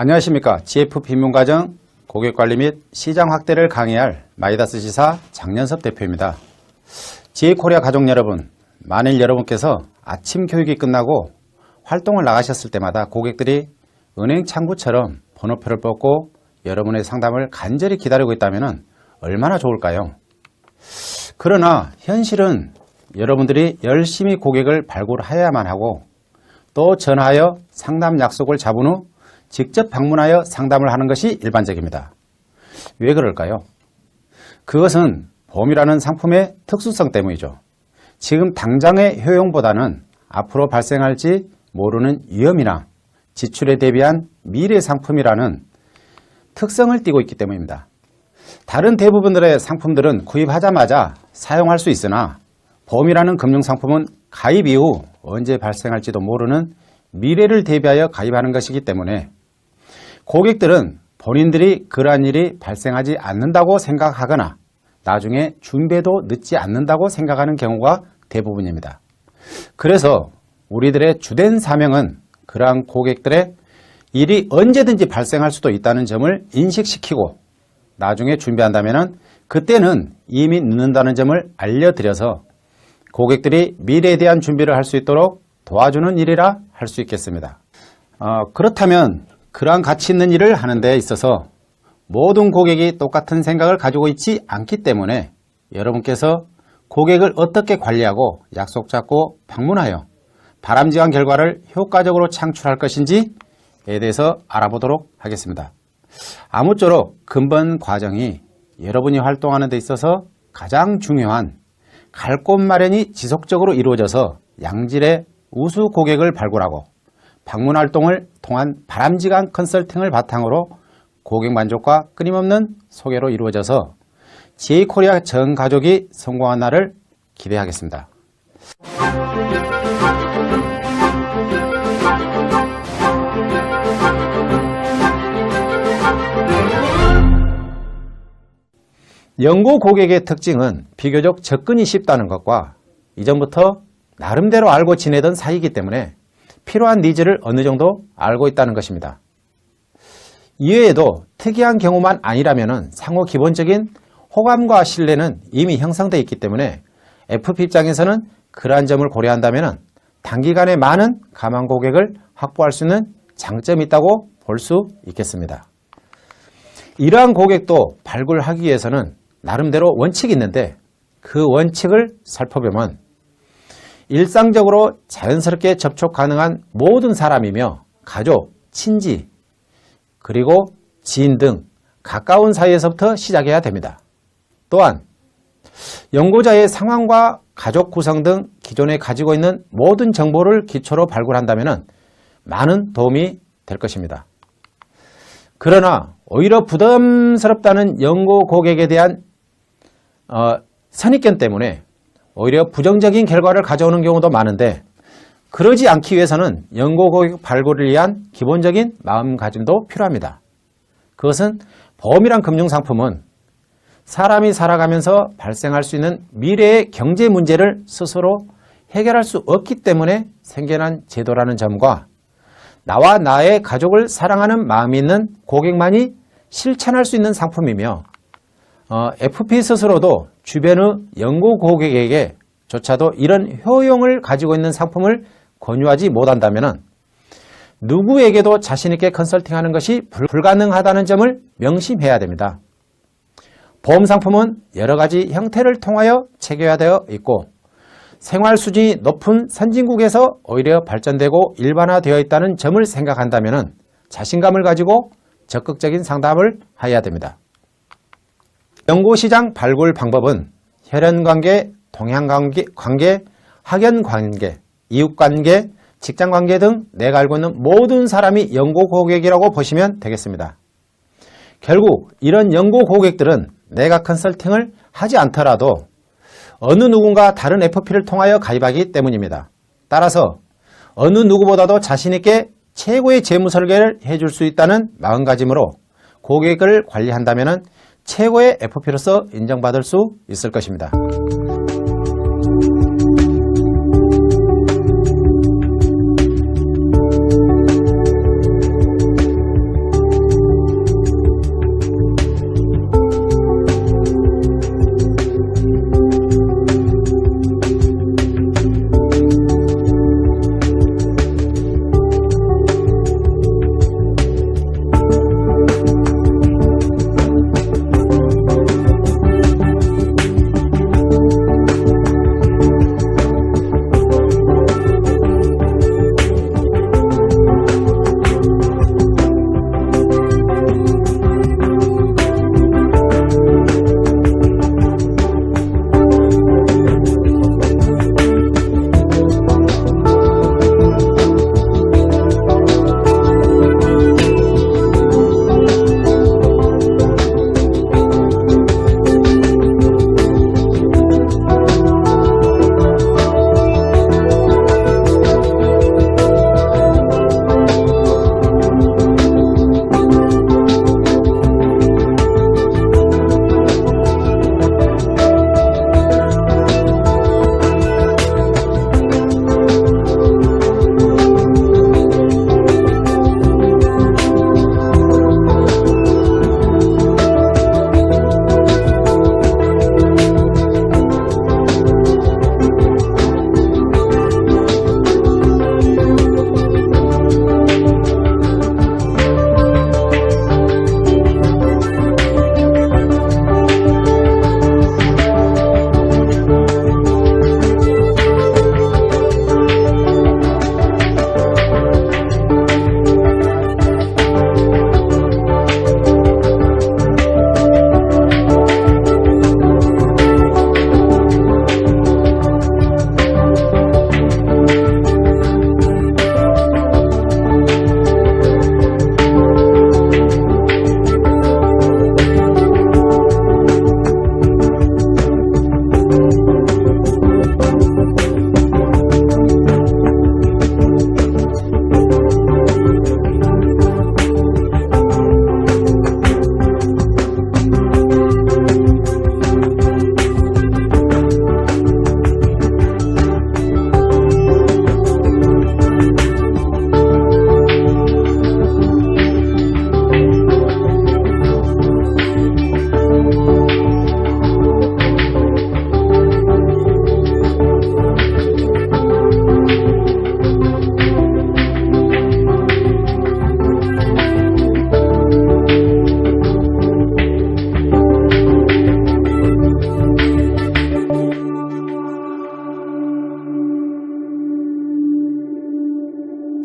안녕하십니까. GF 빈문과정 고객관리 및 시장 확대를 강의할 마이다스 지사 장연섭 대표입니다. GA코리아 가족 여러분, 만일 여러분께서 아침 교육이 끝나고 활동을 나가셨을 때마다 고객들이 은행 창구처럼 번호표를 뽑고 여러분의 상담을 간절히 기다리고 있다면 얼마나 좋을까요? 그러나 현실은 여러분들이 열심히 고객을 발굴해야만 하고 또 전화하여 상담 약속을 잡은 후 직접 방문하여 상담을 하는 것이 일반적입니다. 왜 그럴까요? 그것은 보험이라는 상품의 특수성 때문이죠. 지금 당장의 효용보다는 앞으로 발생할지 모르는 위험이나 지출에 대비한 미래 상품이라는 특성을 띠고 있기 때문입니다. 다른 대부분들의 상품들은 구입하자마자 사용할 수 있으나 보험이라는 금융상품은 가입 이후 언제 발생할지도 모르는 미래를 대비하여 가입하는 것이기 때문에 고객들은 본인들이 그러한 일이 발생하지 않는다고 생각하거나 나중에 준비해도 늦지 않는다고 생각하는 경우가 대부분입니다. 그래서 우리들의 주된 사명은 그러한 고객들의 일이 언제든지 발생할 수도 있다는 점을 인식시키고 나중에 준비한다면 그때는 이미 늦는다는 점을 알려드려서 고객들이 미래에 대한 준비를 할 수 있도록 도와주는 일이라 할 수 있겠습니다. 그렇다면 그러한 가치 있는 일을 하는 데 있어서 모든 고객이 똑같은 생각을 가지고 있지 않기 때문에 여러분께서 고객을 어떻게 관리하고 약속 잡고 방문하여 바람직한 결과를 효과적으로 창출할 것인지에 대해서 알아보도록 하겠습니다. 아무쪼록 근본 과정이 여러분이 활동하는 데 있어서 가장 중요한 갈 곳 마련이 지속적으로 이루어져서 양질의 우수 고객을 발굴하고 방문 활동을 통한 바람직한 컨설팅을 바탕으로 고객 만족과 끊임없는 소개로 이루어져서 GA코리아 전 가족이 성공한 날을 기대하겠습니다. 연고 고객의 특징은 비교적 접근이 쉽다는 것과 이전부터 나름대로 알고 지내던 사이이기 때문에 필요한 니즈를 어느 정도 알고 있다는 것입니다. 이외에도 특이한 경우만 아니라면 상호 기본적인 호감과 신뢰는 이미 형성되어 있기 때문에 FP 입장에서는 그러한 점을 고려한다면 단기간에 많은 가망 고객을 확보할 수 있는 장점이 있다고 볼 수 있겠습니다. 이러한 고객도 발굴하기 위해서는 나름대로 원칙이 있는데 그 원칙을 살펴보면 일상적으로 자연스럽게 접촉 가능한 모든 사람이며 가족, 친지, 그리고 지인 등 가까운 사이에서부터 시작해야 됩니다. 또한 연고자의 상황과 가족 구성 등 기존에 가지고 있는 모든 정보를 기초로 발굴한다면 많은 도움이 될 것입니다. 그러나 오히려 부담스럽다는 연고 고객에 대한 선입견 때문에 오히려 부정적인 결과를 가져오는 경우도 많은데 그러지 않기 위해서는 연고 고객 발굴을 위한 기본적인 마음가짐도 필요합니다. 그것은 보험이란 금융상품은 사람이 살아가면서 발생할 수 있는 미래의 경제 문제를 스스로 해결할 수 없기 때문에 생겨난 제도라는 점과 나와 나의 가족을 사랑하는 마음이 있는 고객만이 실천할 수 있는 상품이며 FP 스스로도 주변의 연고 고객에게 조차도 이런 효용을 가지고 있는 상품을 권유하지 못한다면 누구에게도 자신있게 컨설팅하는 것이 불가능하다는 점을 명심해야 됩니다. 보험 상품은 여러 가지 형태를 통하여 체계화되어 있고 생활 수준이 높은 선진국에서 오히려 발전되고 일반화되어 있다는 점을 생각한다면 자신감을 가지고 적극적인 상담을 해야 됩니다. 연고시장 발굴 방법은 혈연관계, 동향관계, 학연관계, 이웃관계, 직장관계 등 내가 알고 있는 모든 사람이 연고 고객이라고 보시면 되겠습니다. 결국 이런 연고 고객들은 내가 컨설팅을 하지 않더라도 어느 누군가 다른 FP를 통하여 가입하기 때문입니다. 따라서 어느 누구보다도 자신있게 최고의 재무 설계를 해줄 수 있다는 마음가짐으로 고객을 관리한다면 최고의 FP로서 인정받을 수 있을 것입니다.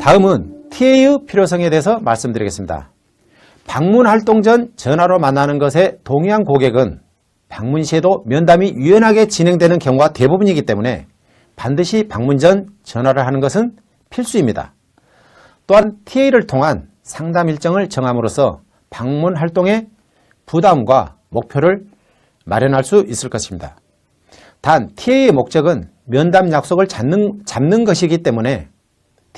다음은 TA의 필요성에 대해서 말씀드리겠습니다. 방문 활동 전 전화로 만나는 것에 동의한 고객은 방문 시에도 면담이 유연하게 진행되는 경우가 대부분이기 때문에 반드시 방문 전 전화를 하는 것은 필수입니다. 또한 TA를 통한 상담 일정을 정함으로써 방문 활동의 부담과 목표를 마련할 수 있을 것입니다. 단 TA의 목적은 면담 약속을 잡는 것이기 때문에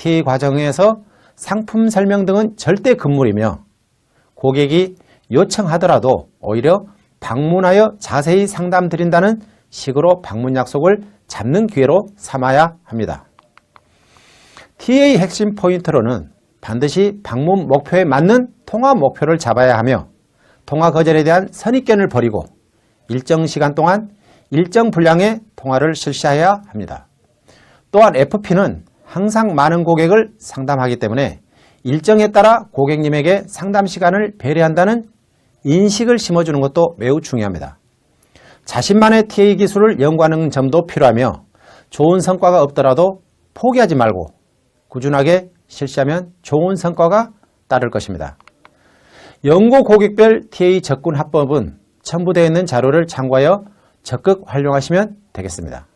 TA 과정에서 상품 설명 등은 절대 금물이며 고객이 요청하더라도 오히려 방문하여 자세히 상담드린다는 식으로 방문 약속을 잡는 기회로 삼아야 합니다. TA 핵심 포인트로는 반드시 방문 목표에 맞는 통화 목표를 잡아야 하며 통화 거절에 대한 선입견을 버리고 일정 시간 동안 일정 분량의 통화를 실시해야 합니다. 또한 FP는 항상 많은 고객을 상담하기 때문에 일정에 따라 고객님에게 상담 시간을 배려한다는 인식을 심어주는 것도 매우 중요합니다. 자신만의 TA 기술을 연구하는 점도 필요하며 좋은 성과가 없더라도 포기하지 말고 꾸준하게 실시하면 좋은 성과가 따를 것입니다. 연구 고객별 TA 접근 화법은 첨부되어 있는 자료를 참고하여 적극 활용하시면 되겠습니다.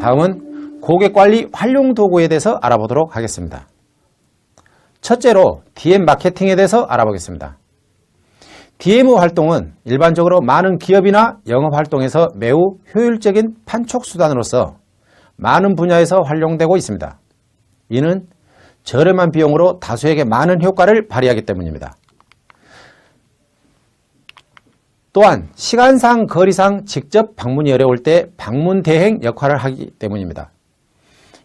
다음은 고객관리 활용 도구에 대해서 알아보도록 하겠습니다. 첫째로 DM 마케팅에 대해서 알아보겠습니다. DM 활동은 일반적으로 많은 기업이나 영업활동에서 매우 효율적인 판촉수단으로서 많은 분야에서 활용되고 있습니다. 이는 저렴한 비용으로 다수에게 많은 효과를 발휘하기 때문입니다. 또한 시간상 거리상 직접 방문이 어려울 때 방문 대행 역할을 하기 때문입니다.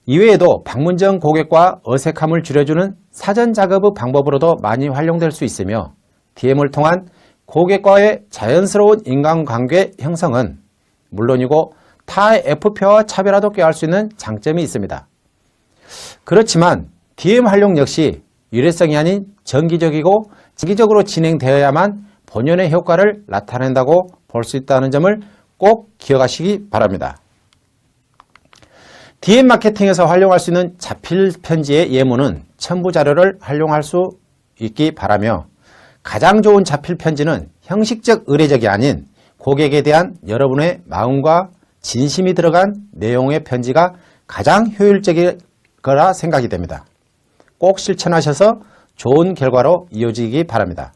이외에도 방문 전 고객과 어색함을 줄여주는 사전 작업의 방법으로도 많이 활용될 수 있으며 DM을 통한 고객과의 자연스러운 인간관계 형성은 물론이고 타 FP와 차별화도 꾀할 수 있는 장점이 있습니다. 그렇지만 DM 활용 역시 일회성이 아닌 정기적이고 장기적으로 진행되어야만 본연의 효과를 나타낸다고 볼 수 있다는 점을 꼭 기억하시기 바랍니다. DM 마케팅에서 활용할 수 있는 자필 편지의 예문은 첨부 자료를 활용할 수 있기 바라며 가장 좋은 자필 편지는 형식적 의례적이 아닌 고객에 대한 여러분의 마음과 진심이 들어간 내용의 편지가 가장 효율적일 거라 생각이 됩니다. 꼭 실천하셔서 좋은 결과로 이어지기 바랍니다.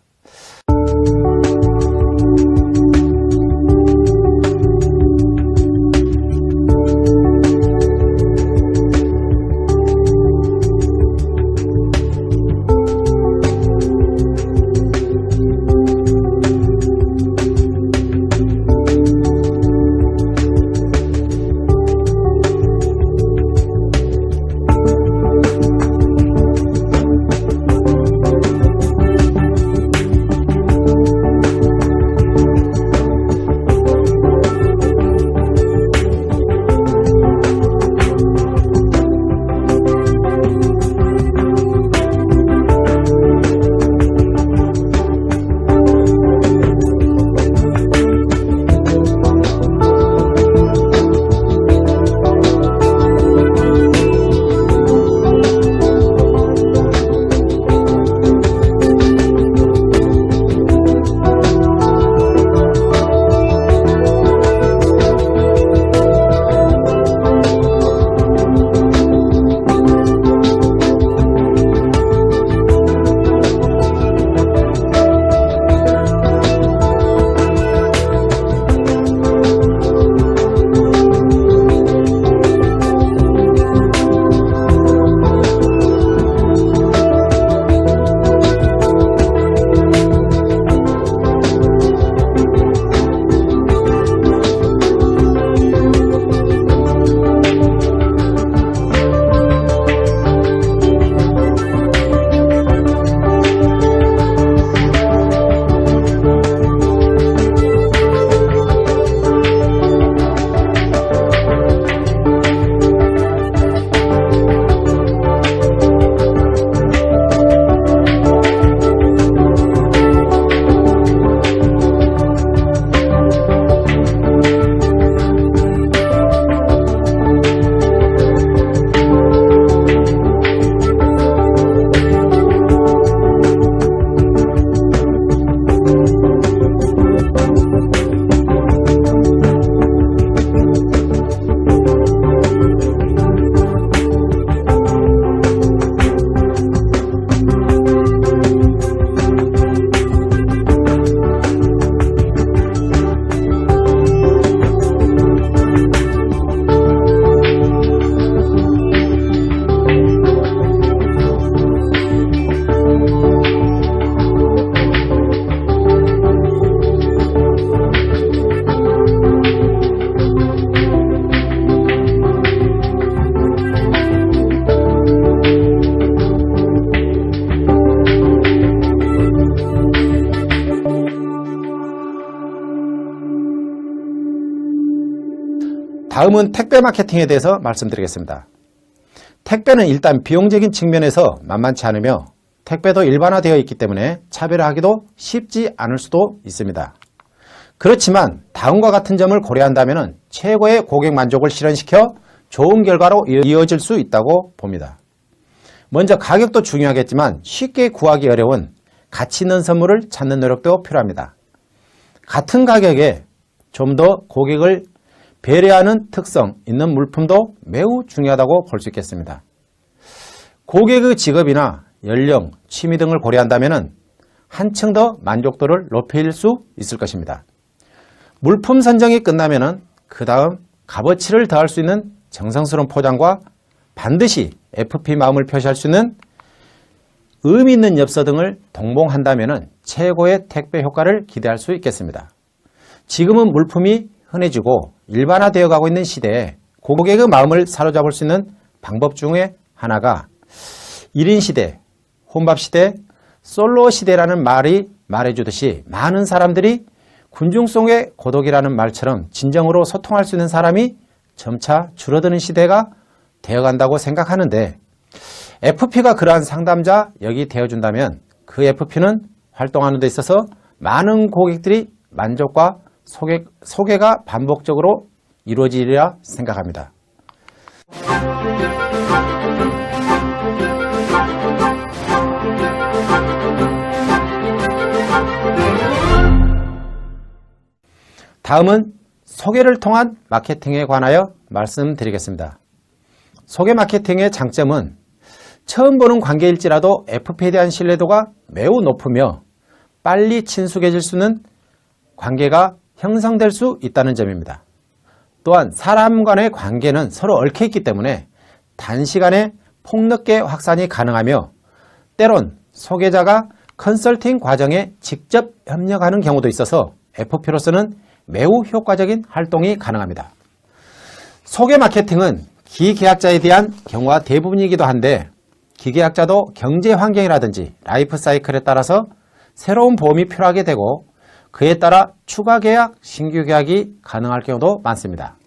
다음은 택배 마케팅에 대해서 말씀드리겠습니다. 택배는 일단 비용적인 측면에서 만만치 않으며 택배도 일반화되어 있기 때문에 차별화하기도 쉽지 않을 수도 있습니다. 그렇지만 다음과 같은 점을 고려한다면 최고의 고객 만족을 실현시켜 좋은 결과로 이어질 수 있다고 봅니다. 먼저 가격도 중요하겠지만 쉽게 구하기 어려운 가치 있는 선물을 찾는 노력도 필요합니다. 같은 가격에 좀 더 고객을 배려하는 특성 있는 물품도 매우 중요하다고 볼 수 있겠습니다. 고객의 직업이나 연령, 취미 등을 고려한다면 한층 더 만족도를 높일 수 있을 것입니다. 물품 선정이 끝나면 그 다음 값어치를 더할 수 있는 정성스러운 포장과 반드시 FP 마음을 표시할 수 있는 의미 있는 엽서 등을 동봉한다면 최고의 택배 효과를 기대할 수 있겠습니다. 지금은 물품이 흔해지고 일반화되어 가고 있는 시대에 고객의 마음을 사로잡을 수 있는 방법 중에 하나가 1인 시대, 혼밥 시대, 솔로 시대라는 말이 말해주듯이 많은 사람들이 군중 속의 고독이라는 말처럼 진정으로 소통할 수 있는 사람이 점차 줄어드는 시대가 되어간다고 생각하는데 FP가 그러한 상담자 역이 되어준다면 그 FP는 활동하는 데 있어서 많은 고객들이 만족과 소개가 반복적으로 이루어지리라 생각합니다. 다음은 소개를 통한 마케팅에 관하여 말씀드리겠습니다. 소개 마케팅의 장점은 처음 보는 관계일지라도 FP에 대한 신뢰도가 매우 높으며 빨리 친숙해질 수 있는 관계가 형성될 수 있다는 점입니다. 또한 사람 간의 관계는 서로 얽혀있기 때문에 단시간에 폭넓게 확산이 가능하며 때론 소개자가 컨설팅 과정에 직접 협력하는 경우도 있어서 FP로서는 매우 효과적인 활동이 가능합니다. 소개 마케팅은 기계약자에 대한 경우가 대부분이기도 한데 기계약자도 경제 환경이라든지 라이프 사이클에 따라서 새로운 보험이 필요하게 되고 그에 따라 추가 계약, 신규 계약이 가능할 경우도 많습니다.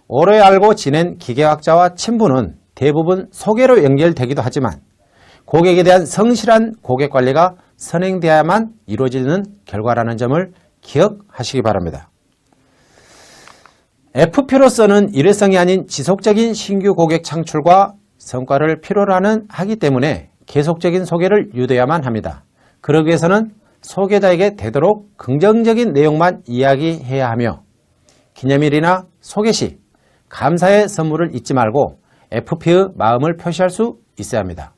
오래 알고 지낸 기계학자와 친분은 대부분 소개로 연결되기도 하지만 고객에 대한 성실한 고객 관리가 선행되어야만 이루어지는 결과라는 점을 기억하시기 바랍니다. FP로서는 일회성이 아닌 지속적인 신규 고객 창출과 성과를 필요로 하기 때문에 계속적인 소개를 유도해야만 합니다. 그러기 위해서는 소개자에게 되도록 긍정적인 내용만 이야기해야 하며 기념일이나 소개 시 감사의 선물을 잊지 말고 FP의 마음을 표시할 수 있어야 합니다.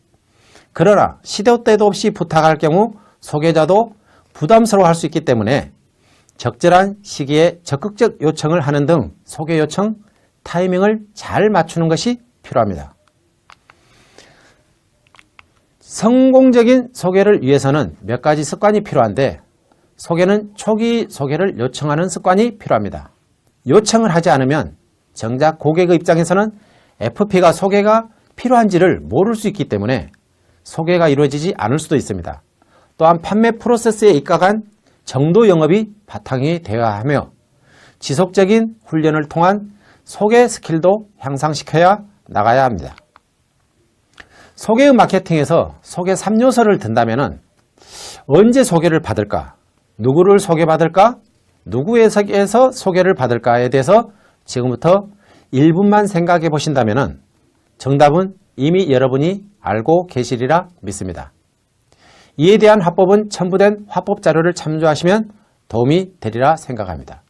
그러나 시도 때도 없이 부탁할 경우 소개자도 부담스러워할 수 있기 때문에 적절한 시기에 적극적 요청을 하는 등 소개 요청 타이밍을 잘 맞추는 것이 필요합니다. 성공적인 소개를 위해서는 몇 가지 습관이 필요한데 소개는 초기 소개를 요청하는 습관이 필요합니다. 요청을 하지 않으면 정작 고객의 입장에서는 FP가 소개가 필요한지를 모를 수 있기 때문에 소개가 이루어지지 않을 수도 있습니다. 또한 판매 프로세스에 입각한 정도 영업이 바탕이 되어야 하며 지속적인 훈련을 통한 소개 스킬도 향상시켜야 나가야 합니다. 소개의 마케팅에서 소개 3요소를 든다면 언제 소개를 받을까? 누구를 소개받을까? 누구에게서 소개를 받을까에 대해서 지금부터 1분만 생각해 보신다면 정답은 이미 여러분이 알고 계시리라 믿습니다. 이에 대한 화법은 첨부된 화법 자료를 참조하시면 도움이 되리라 생각합니다.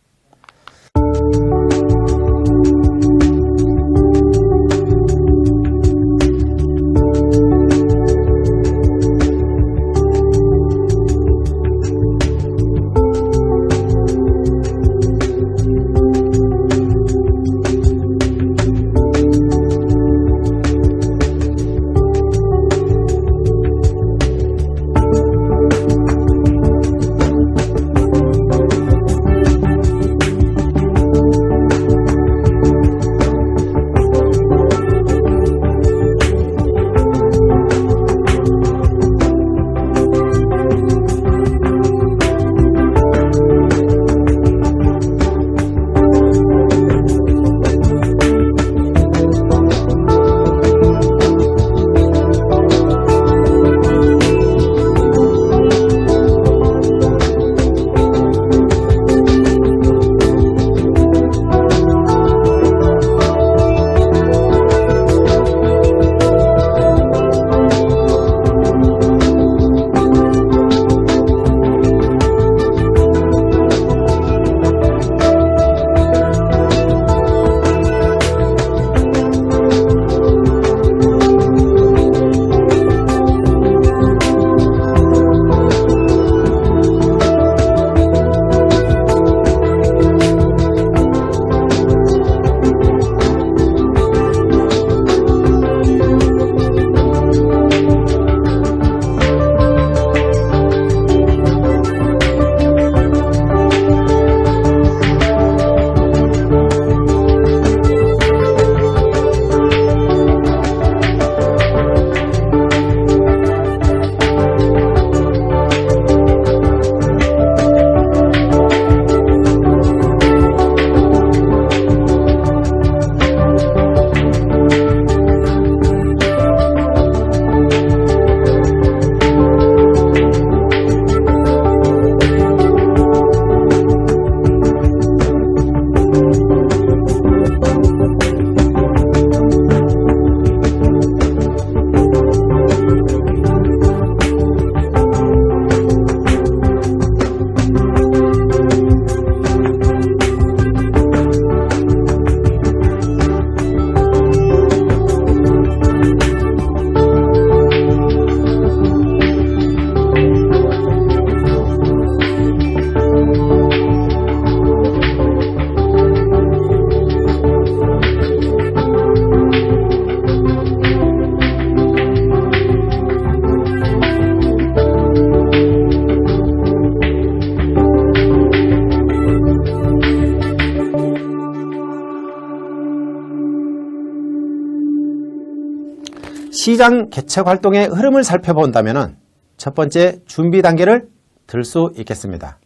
시장 개척 활동의 흐름을 살펴본다면 첫 번째 준비 단계를 들 수 있겠습니다.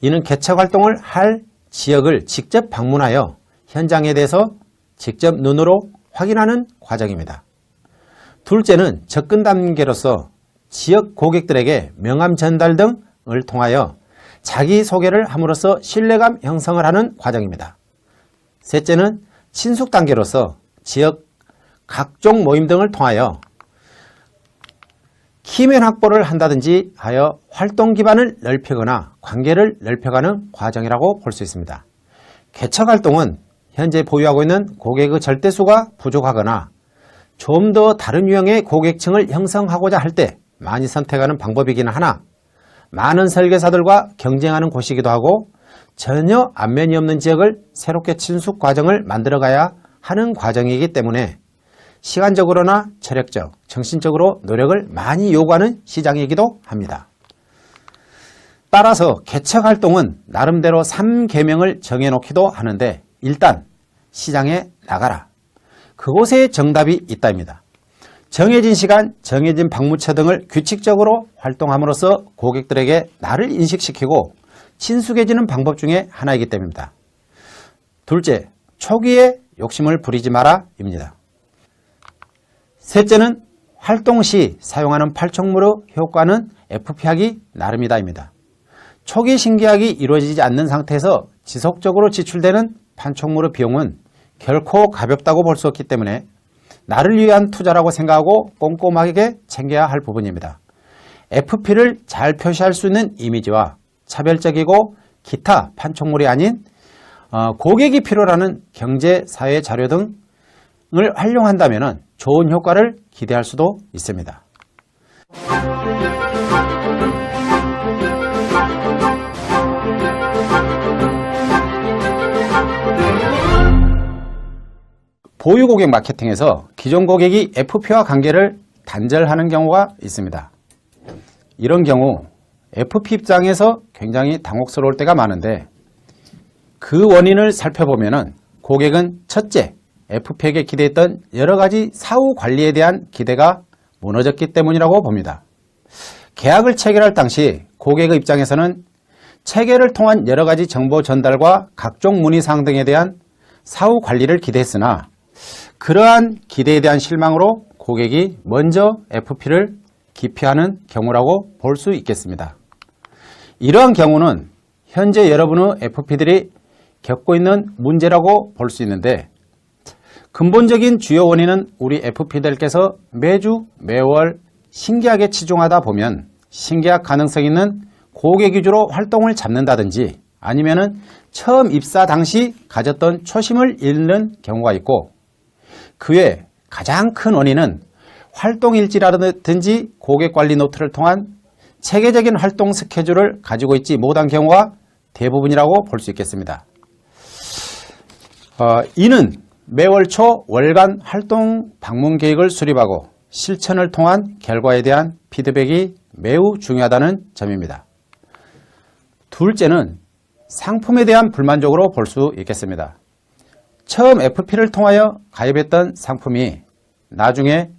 이는 개척 활동을 할 지역을 직접 방문하여 현장에 대해서 직접 눈으로 확인하는 과정입니다. 둘째는 접근 단계로서 지역 고객들에게 명함 전달 등을 통하여 자기소개를 함으로써 신뢰감 형성을 하는 과정입니다. 셋째는 친숙 단계로서 지역 각종 모임 등을 통하여 키맨 확보를 한다든지 하여 활동 기반을 넓히거나 관계를 넓혀가는 과정이라고 볼 수 있습니다. 개척 활동은 현재 보유하고 있는 고객의 절대수가 부족하거나 좀 더 다른 유형의 고객층을 형성하고자 할 때 많이 선택하는 방법이기는 하나 많은 설계사들과 경쟁하는 곳이기도 하고 전혀 안면이 없는 지역을 새롭게 친숙 과정을 만들어가야 하는 과정이기 때문에 시간적으로나 체력적, 정신적으로 노력을 많이 요구하는 시장이기도 합니다. 따라서 개척 활동은 나름대로 3계명을 정해놓기도 하는데 일단 시장에 나가라. 그곳에 정답이 있다입니다. 정해진 시간, 정해진 방문처 등을 규칙적으로 활동함으로써 고객들에게 나를 인식시키고 친숙해지는 방법 중에 하나이기 때문입니다. 둘째, 초기에 욕심을 부리지 마라 입니다. 셋째는 활동 시 사용하는 팔촉물의 효과는 FP하기 나름이다 입니다. 초기 신계약이 이루어지지 않는 상태에서 지속적으로 지출되는 판촉물의 비용은 결코 가볍다고 볼 수 없기 때문에 나를 위한 투자라고 생각하고 꼼꼼하게 챙겨야 할 부분입니다. FP를 잘 표시할 수 있는 이미지와 차별적이고 기타 판촉물이 아닌 고객이 필요로 하는 경제, 사회 자료 등을 활용한다면 좋은 효과를 기대할 수도 있습니다. 보유 고객 마케팅에서 기존 고객이 FP와 관계를 단절하는 경우가 있습니다. 이런 경우 FP 입장에서 굉장히 당혹스러울 때가 많은데 그 원인을 살펴보면 고객은 첫째, FP에게 기대했던 여러 가지 사후 관리에 대한 기대가 무너졌기 때문이라고 봅니다. 계약을 체결할 당시 고객의 입장에서는 체결을 통한 여러 가지 정보 전달과 각종 문의사항 등에 대한 사후 관리를 기대했으나 그러한 기대에 대한 실망으로 고객이 먼저 FP를 기피하는 경우라고 볼 수 있겠습니다. 이러한 경우는 현재 여러분의 FP들이 겪고 있는 문제라고 볼 수 있는데 근본적인 주요 원인은 우리 FP들께서 매주 매월 신계약에 치중하다 보면 신계약 가능성 있는 고객 위주로 활동을 잡는다든지 아니면은 처음 입사 당시 가졌던 초심을 잃는 경우가 있고 그 외 가장 큰 원인은 활동일지라든지 고객관리 노트를 통한 체계적인 활동 스케줄을 가지고 있지 못한 경우가 대부분이라고 볼 수 있겠습니다. 이는 매월 초 월간 활동 방문 계획을 수립하고 실천을 통한 결과에 대한 피드백이 매우 중요하다는 점입니다. 둘째는 상품에 대한 불만족으로 볼 수 있겠습니다. 처음 FP를 통하여 가입했던 상품이 나중에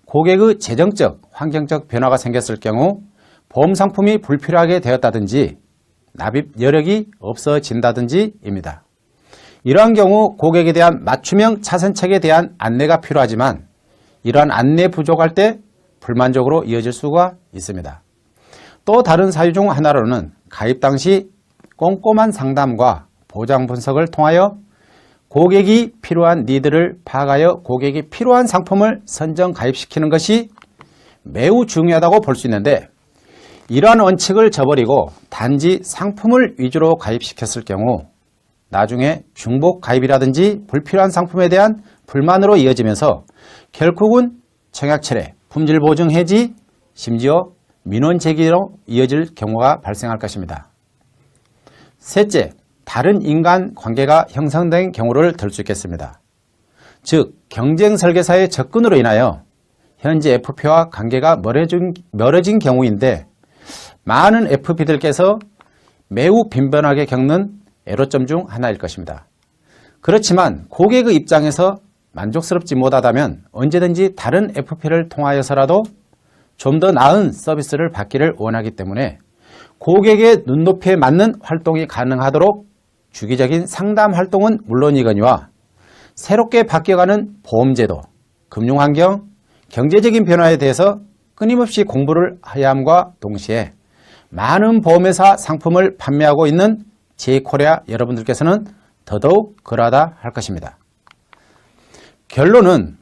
고객의 재정적, 환경적 변화가 생겼을 경우 보험 상품이 불필요하게 되었다든지 납입 여력이 없어진다든지입니다. 이러한 경우 고객에 대한 맞춤형 차선책에 대한 안내가 필요하지만 이러한 안내 부족할 때 불만족으로 이어질 수가 있습니다. 또 다른 사유 중 하나로는 가입 당시 꼼꼼한 상담과 보장 분석을 통하여 고객이 필요한 니드를 파악하여 고객이 필요한 상품을 선정 가입시키는 것이 매우 중요하다고 볼 수 있는데 이러한 원칙을 저버리고 단지 상품을 위주로 가입시켰을 경우 나중에 중복 가입이라든지 불필요한 상품에 대한 불만으로 이어지면서 결국은 청약철회, 품질 보증 해지, 심지어 민원 제기로 이어질 경우가 발생할 것입니다. 셋째, 다른 인간 관계가 형성된 경우를 들 수 있겠습니다. 즉, 경쟁 설계사의 접근으로 인하여 현재 FP와 관계가 멀어진 경우인데 많은 FP들께서 매우 빈번하게 겪는 애로점 중 하나일 것입니다. 그렇지만 고객의 입장에서 만족스럽지 못하다면 언제든지 다른 FP를 통하여서라도 좀 더 나은 서비스를 받기를 원하기 때문에 고객의 눈높이에 맞는 활동이 가능하도록 주기적인 상담 활동은 물론이거니와 새롭게 바뀌어가는 보험제도, 금융환경, 경제적인 변화에 대해서 끊임없이 공부를 해야 함과 동시에 많은 보험회사 상품을 판매하고 있는 제이코리아 여러분들께서는 더더욱 그러하다 할 것입니다. 결론은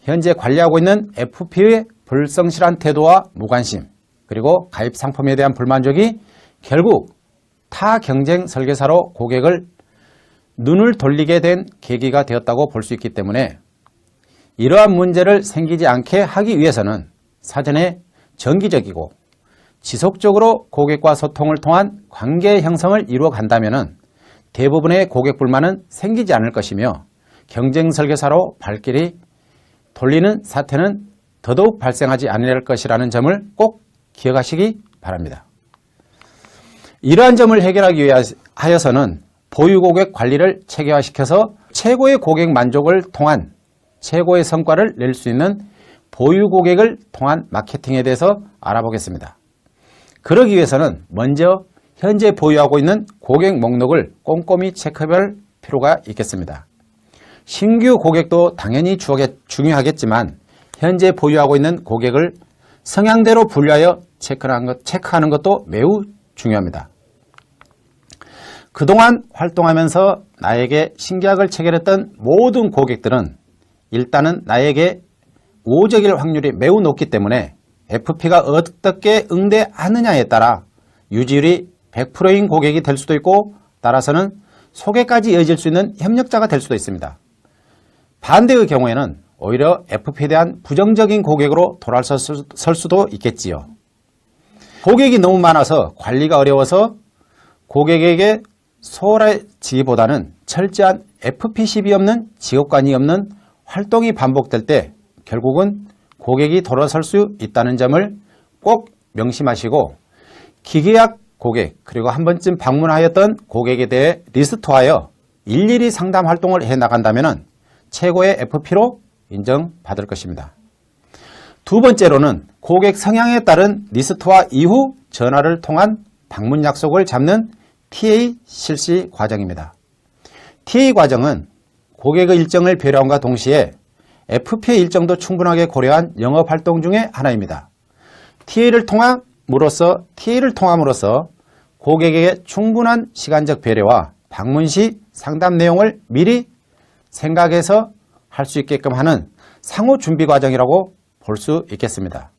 현재 관리하고 있는 FP의 불성실한 태도와 무관심, 그리고 가입 상품에 대한 불만족이 결국 타 경쟁 설계사로 고객을 눈을 돌리게 된 계기가 되었다고 볼 수 있기 때문에 이러한 문제를 생기지 않게 하기 위해서는 사전에 정기적이고 지속적으로 고객과 소통을 통한 관계 형성을 이루어 간다면 대부분의 고객 불만은 생기지 않을 것이며 경쟁 설계사로 발길이 돌리는 사태는 더더욱 발생하지 않을 것이라는 점을 꼭 기억하시기 바랍니다. 이러한 점을 해결하기 위하여서는 보유 고객 관리를 체계화시켜서 최고의 고객 만족을 통한 최고의 성과를 낼 수 있는 보유 고객을 통한 마케팅에 대해서 알아보겠습니다. 그러기 위해서는 먼저 현재 보유하고 있는 고객 목록을 꼼꼼히 체크할 필요가 있겠습니다. 신규 고객도 당연히 중요하겠지만 현재 보유하고 있는 고객을 성향대로 분류하여 체크하는 것도 매우 중요합니다. 그동안 활동하면서 나에게 신계약을 체결했던 모든 고객들은 일단은 나에게 우호적일 확률이 매우 높기 때문에 FP가 어떻게 응대하느냐에 따라 유지율이 100%인 고객이 될 수도 있고 따라서는 소개까지 이어질 수 있는 협력자가 될 수도 있습니다. 반대의 경우에는 오히려 FP에 대한 부정적인 고객으로 돌아설 수도 있겠지요. 고객이 너무 많아서 관리가 어려워서 고객에게 소홀해지기보다는 철저한 FP10이 없는 직업관이 없는 활동이 반복될 때 결국은 고객이 돌아설 수 있다는 점을 꼭 명심하시고 기계약 고객 그리고 한 번쯤 방문하였던 고객에 대해 리스트화하여 일일이 상담 활동을 해나간다면 최고의 FP로 인정받을 것입니다. 두 번째로는 고객 성향에 따른 리스트화 이후 전화를 통한 방문 약속을 잡는 TA 실시 과정입니다. TA 과정은 고객의 일정을 배려함과 동시에 FP의 일정도 충분하게 고려한 영업활동 중에 하나입니다. TA를 통함으로써 고객에게 충분한 시간적 배려와 방문 시 상담 내용을 미리 생각해서 할 수 있게끔 하는 상호 준비 과정이라고 볼 수 있겠습니다.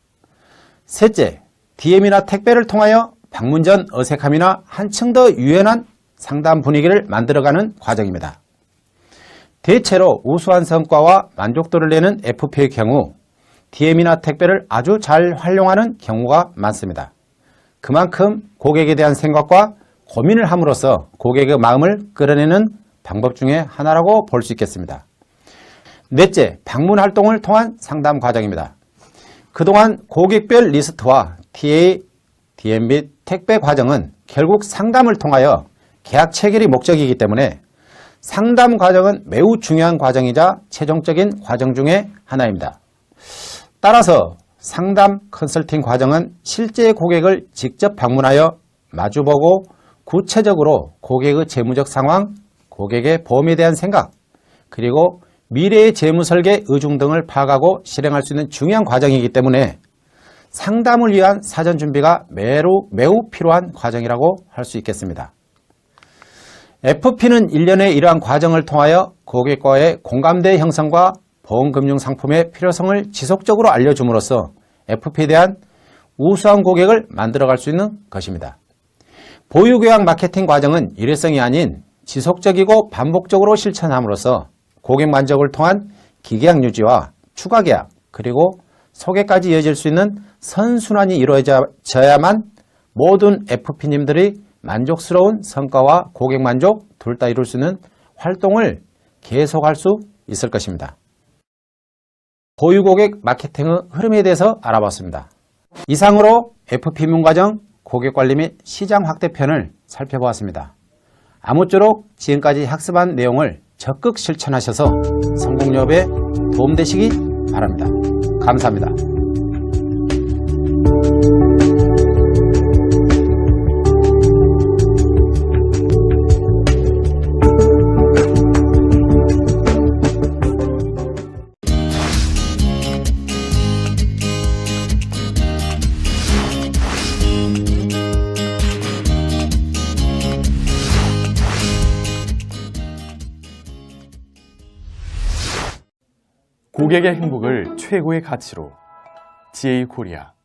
셋째, DM이나 택배를 통하여 방문 전 어색함이나 한층 더 유연한 상담 분위기를 만들어가는 과정입니다. 대체로 우수한 성과와 만족도를 내는 FP의 경우 DM이나 택배를 아주 잘 활용하는 경우가 많습니다. 그만큼 고객에 대한 생각과 고민을 함으로써 고객의 마음을 끌어내는 방법 중에 하나라고 볼 수 있겠습니다. 넷째, 방문 활동을 통한 상담 과정입니다. 그동안 고객별 리스트와 TA, DM 및 택배 과정은 결국 상담을 통하여 계약 체결이 목적이기 때문에 상담 과정은 매우 중요한 과정이자 최종적인 과정 중에 하나입니다. 따라서 상담 컨설팅 과정은 실제 고객을 직접 방문하여 마주보고 구체적으로 고객의 재무적 상황, 고객의 보험에 대한 생각, 그리고 미래의 재무 설계 의중 등을 파악하고 실행할 수 있는 중요한 과정이기 때문에 상담을 위한 사전 준비가 매우 필요한 과정이라고 할 수 있겠습니다. FP는 일련의 이러한 과정을 통하여 고객과의 공감대 형성과 보험금융상품의 필요성을 지속적으로 알려줌으로써 FP에 대한 우수한 고객을 만들어갈 수 있는 것입니다. 보유계약 마케팅 과정은 일회성이 아닌 지속적이고 반복적으로 실천함으로써 고객 만족을 통한 기계약 유지와 추가 계약 그리고 소개까지 이어질 수 있는 선순환이 이루어져야만 모든 FP님들이 만족스러운 성과와 고객 만족 둘 다 이룰 수 있는 활동을 계속할 수 있을 것입니다. 보유고객 마케팅의 흐름에 대해서 알아봤습니다. 이상으로 FP 입문과정 고객관리 및 시장 확대 편을 살펴보았습니다. 아무쪼록 지금까지 학습한 내용을 적극 실천하셔서 성공 여부에 도움되시기 바랍니다. 감사합니다. 고객의 행복을 최고의 가치로 GA 코리아.